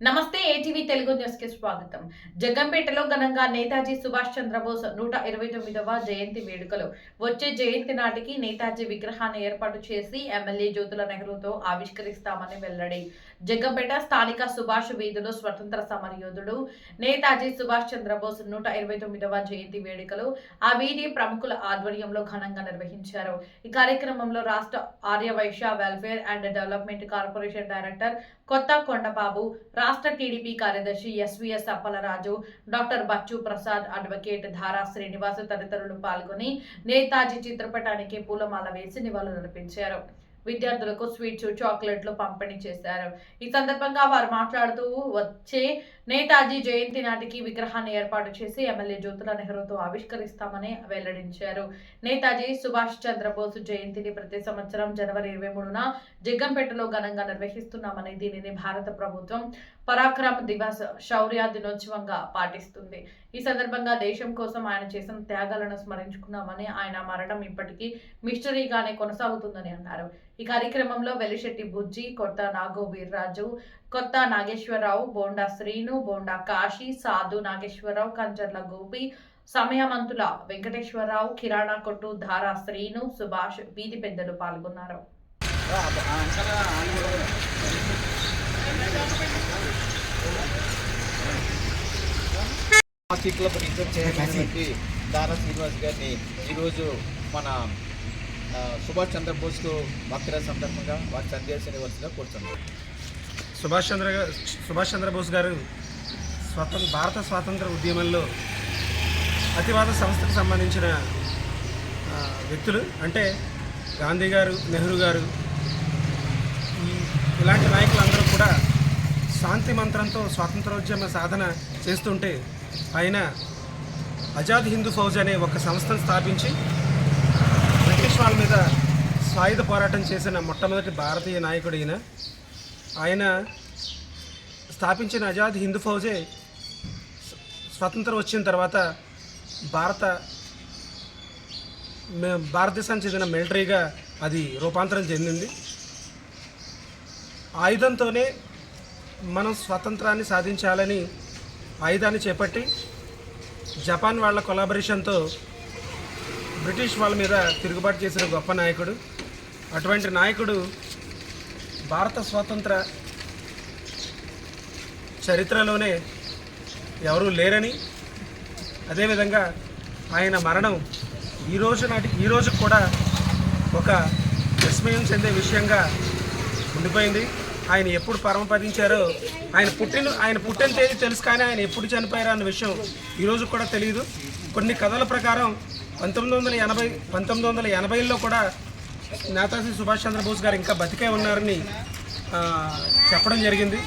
నమస్తే ATV Telugu news కి స్వాగతం. జగ్గంపేటలో ఘనంగా నేతాజీ సుభాష్ చంద్రబోస్ 129వ జయంతి వేడుకలు. వచ్చే జయంతి నాటికి నేతాజీ విగ్రహాన్ని ఏర్పాటు చేసి ఎమ్మెల్యే జ్యోతుల నెహ్రూతో ఆవిష్కరిస్తామని వెల్లడి. జగ్గంపేట స్థానిక సుభాష్ వీధిలో స్వతంత్ర సమరయోధుడు నేతాజీ సుభాష్ చంద్రబోస్ 129వ జయంతి వేడుకలు ఆ వీధి ప్రముఖుల ఆధ్వర్యంలో ఘనంగా నిర్వహించారు. ఈ కార్యక్రమంలో రాష్ట్ర Arya Vysya welfare and development corporation director Kotha Kondababu, రాష్ట్ర టీడీపీ కార్యదర్శి SVS Appalaraju, doctor Bachchu Prasad, advocate Dhara Srinivas తదితరులు పాల్గొని నేతాజీ చిత్రపటానికి పూలమాల వేసి నివాళులర్పించారు. విద్యార్థులకు స్వీట్స్, చాక్లెట్లు పంపిణీ చేశారు. ఈ సందర్భంగా వారు మాట్లాడుతూ వచ్చే నేతాజీ జయంతి నాటికి విగ్రహాన్ని ఏర్పాటు చేసి ఎమ్మెల్యే జ్యోతుల నెహ్రూతో ఆవిష్కరిస్తామని వెల్లడించారు. నేతాజీ సుభాష్ చంద్రబోస్ జయంతిని ప్రతి సంవత్సరం జనవరి 23న జగ్గంపేటలో ఘనంగా నిర్వహిస్తున్నామని, దీనిని భారత ప్రభుత్వం పరాక్రమ్ దివస్ శౌర్య దినోత్సవంగా పాటిస్తుంది. ఈ సందర్భంగా దేశం కోసం ఆయన చేసిన త్యాగాలను స్మరించుకున్నామని, ఆయన మరణం ఇప్పటికీ మిస్టరీగానే కొనసాగుతుందని అన్నారు. ఈ కార్యక్రమంలో వెలిశెట్టి బుజ్జి, కొత్త నాగో వీర్రాజు, కొత్త నాగేశ్వరరావు, బోండా శ్రీను, బోండా కాశీ, సాధు నాగేశ్వరరావు, కంచర్ల గోపి, సమయమంతుల వెంకటేశ్వరరావు, కిరాణా కొట్టు ధారా శ్రీను, సుభాష్, వీధి పెద్దలు పాల్గొన్నారు. హాకీ క్లబ్ రిజర్వ్ చేయడానికి దారా శ్రీనివాస్ గారిని ఈరోజు మన సుభాష్ చంద్రబోస్కు భక్తుల సందర్భంగా వారి సందేశం ఇవ్వాల్సిందిగా కోరుతున్నాం. సుభాష్ చంద్రబోస్ గారు భారత స్వాతంత్ర ఉద్యమంలో అతివాద సంస్థకు సంబంధించిన వ్యక్తులు. అంటే గాంధీ గారు, నెహ్రూ గారు, ఇలాంటి నాయకులందరూ కూడా శాంతి మంత్రంతో స్వాతంత్రోద్యమ సాధన చేస్తుంటే ఆయన ఆజాద్ హిందూ ఫౌజ్ అనే ఒక సంస్థను స్థాపించి బ్రిటిష్ వాళ్ళ మీద సాయుధ పోరాటం చేసిన మొట్టమొదటి భారతీయ నాయకుడు ఈయన. ఆయన స్థాపించిన ఆజాద్ హిందూ ఫౌజే స్వతంత్రం వచ్చిన తర్వాత భారతదేశానికి చెందిన మిలిటరీగా అది రూపాంతరం చెందింది. ఆయుధంతోనే మనం స్వాతంత్రాన్ని సాధించాలని ఆయుధాన్ని చేపట్టి జపాన్ వాళ్ళ కొలాబరేషన్తో బ్రిటిష్ వాళ్ళ మీద తిరుగుబాటు చేసిన గొప్ప నాయకుడు. అటువంటి నాయకుడు భారత స్వాతంత్ర చరిత్రలోనే ఎవరూ లేరని, అదేవిధంగా ఆయన మరణం ఈ రోజు కూడా ఒక విస్మయం చెందే విషయంగా ఉండిపోయింది. ఆయన ఎప్పుడు పరమపదించారో, ఆయన పుట్టిన తేదీ తెలుసు, కానీ ఆయన ఎప్పుడు చనిపోయారో అన్న విషయం ఈరోజు కూడా తెలియదు. కొన్ని కథల ప్రకారం 1980లో కూడా నేతాజీ సుభాష్ చంద్రబోస్ గారు ఇంకా బతికే ఉన్నారని చెప్పడం జరిగింది.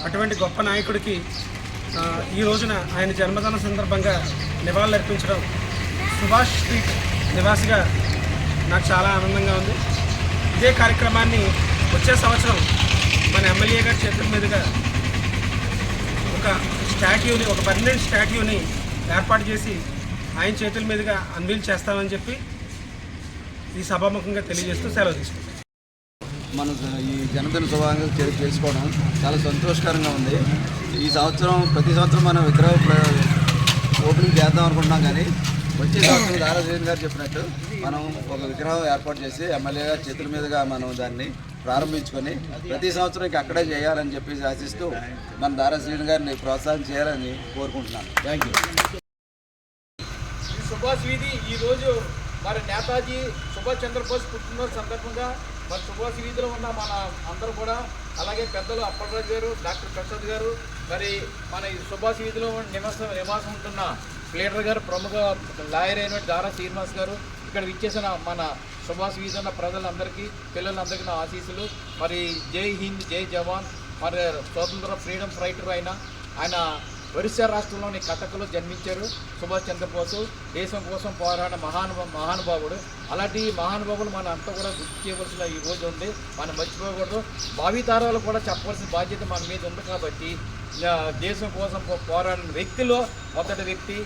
అటువంటి గొప్ప నాయకుడికి ఈ రోజున ఆయన జన్మదిన సందర్భంగా నివాళులర్పించడం సుభాష్ స్ట్రీట్ నివాసిగా నాకు చాలా ఆనందంగా ఉంది. ఇదే కార్యక్రమాన్ని వచ్చే సంవత్సరం మన ఎమ్మెల్యే గారి చేతుల మీదుగా ఒక పర్మనెంట్ స్టాట్యూని ఏర్పాటు చేసి ఆయన చేతుల మీదుగా అన్వీల్ చేస్తామని చెప్పి ఈ సభాముఖంగా తెలియజేస్తూ సెలవు తీసుకుంటాం. మనం ఈ జన్మదిన శుభాకాంక్షలు చేసుకోవడం చాలా సంతోషకరంగా ఉంది. ఈ సంవత్సరం ప్రతి సంవత్సరం మనం విగ్రహ ఓపెనింగ్ చేద్దాం అనుకుంటున్నాం, కానీ వచ్చే సంవత్సరం దారా శ్రీనివాస్ గారు చెప్పినట్టు మనం ఒక విగ్రహం ఏర్పాటు చేసి ఎమ్మెల్యే గారి చేతుల మీదుగా మనం దాన్ని ప్రారంభించుకొని ప్రతి సంవత్సరం అక్కడే చేయాలని చెప్పేసి ఆశిస్తూ మన దారా శ్రీనివాస్ గారిని ప్రోత్సాహం చేయాలని కోరుకుంటున్నాను. Thank you. ఈ సుభాష్ వీధి ఈరోజు మరి నేతాజీ సుభాష్ చంద్రబోస్ పుట్టినరోజు సందర్భంగా మరి సుభాష్ వీధిలో ఉన్న మన అందరూ కూడా, అలాగే పెద్దలు అప్పలరాజు గారు, డాక్టర్ ప్రసాద్ గారు, మరి మన ఈ సుభాష్ వీధిలో నివాసం ఉంటున్న ప్లేడర్ గారు, ప్రముఖ లాయర్ అయిన దారా శ్రీనివాస్ గారు, ఇక్కడ విచ్చేసిన మన సుభాష్ వీధి ఉన్న ప్రజలందరికీ, పిల్లలందరికీ నా ఆశీస్సులు. మరి జై హింద్, జై జవాన్. మరి స్వాతంత్ర ఫ్రీడమ్ ఫైటర్ ఆయన ఒరిస్సా రాష్ట్రంలోని కటక్లో జన్మించారు. సుభాష్ చంద్రబోస్ దేశం కోసం పోరాడిన మహానుభావుడు. అలాంటి మహానుభావులు మన అంతా కూడా గుర్తు చేయవలసిన ఈ రోజు ఉంది. మనం మర్చిపోకూడదు. భావితరాలు కూడా చెప్పవలసిన బాధ్యత మన మీద ఉంది. కాబట్టి దేశం కోసం పోరాడిన వ్యక్తిలో మొదటి వ్యక్తి.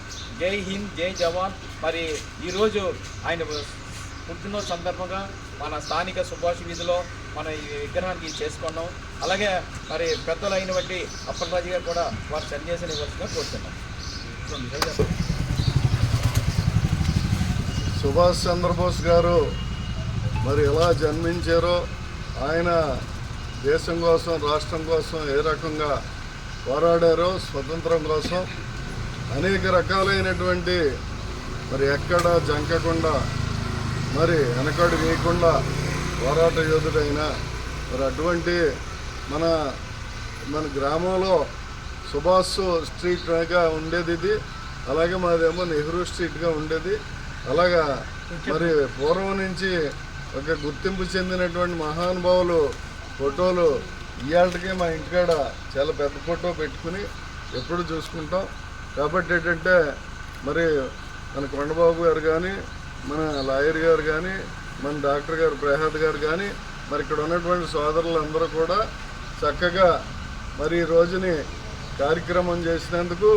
జై హింద్, జై జవాన్. మరి ఈరోజు ఆయన పుట్టినరోజు సందర్భంగా మన స్థానిక సుభాష్ వీధిలో మన ఈ విగ్రహానికి చేసుకున్నాం. అలాగే మరి పెద్దలు అయినటువంటి అప్పలరాజు గారు కూడా వారు సన్యాసం ఇవ్వాల్సిందిగా కోరుతున్నాం. సుభాష్ చంద్రబోస్ గారు మరి ఎలా జన్మించారో, ఆయన దేశం కోసం, రాష్ట్రం కోసం ఏ రకంగా పోరాడారో, స్వతంత్రం కోసం అనేక రకాలైనటువంటి మరి ఎక్కడ జంకకుండా మరి వెనకడు వేయకుండా పోరాట యోధుడైన మరి అటువంటి మన గ్రామంలో సుభాష్ స్ట్రీట్గా ఉండేది ఇది. అలాగే మాదేమో నెహ్రూ స్ట్రీట్గా ఉండేది. అలాగా మరి పూర్వం నుంచి ఒక గుర్తింపు చెందినటువంటి మహానుభావులు ఫోటోలు ఇవాళకి మా ఇంటికాడ చాలా పెద్ద ఫోటో పెట్టుకుని ఎప్పుడు చూసుకుంటాం. కాబట్టి ఏంటంటే మరి మన కొండబాబు గారు కానీ, మన లాయర్ గారు కానీ, మన డాక్టర్ గారు ప్రహాద్ గారు కానీ, మరి ఇక్కడ ఉన్నటువంటి సోదరులందరూ కూడా చక్కగా మరి ఈ రోజుని కార్యక్రమం చేసినందుకు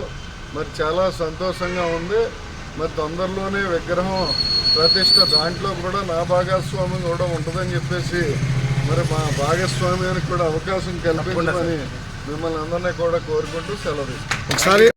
మరి చాలా సంతోషంగా ఉంది. మరి తొందరలోనే విగ్రహం ప్రతిష్ట, దాంట్లో కూడా నా భాగస్వామ్యం కూడా ఉంటుందని చెప్పేసి మరి మా భాగస్వామ్యానికి కూడా అవకాశం కల్పించమని మిమ్మల్ని అందరినీ కూడా కోరుకుంటూ సెలవు తీసుకుంటాం.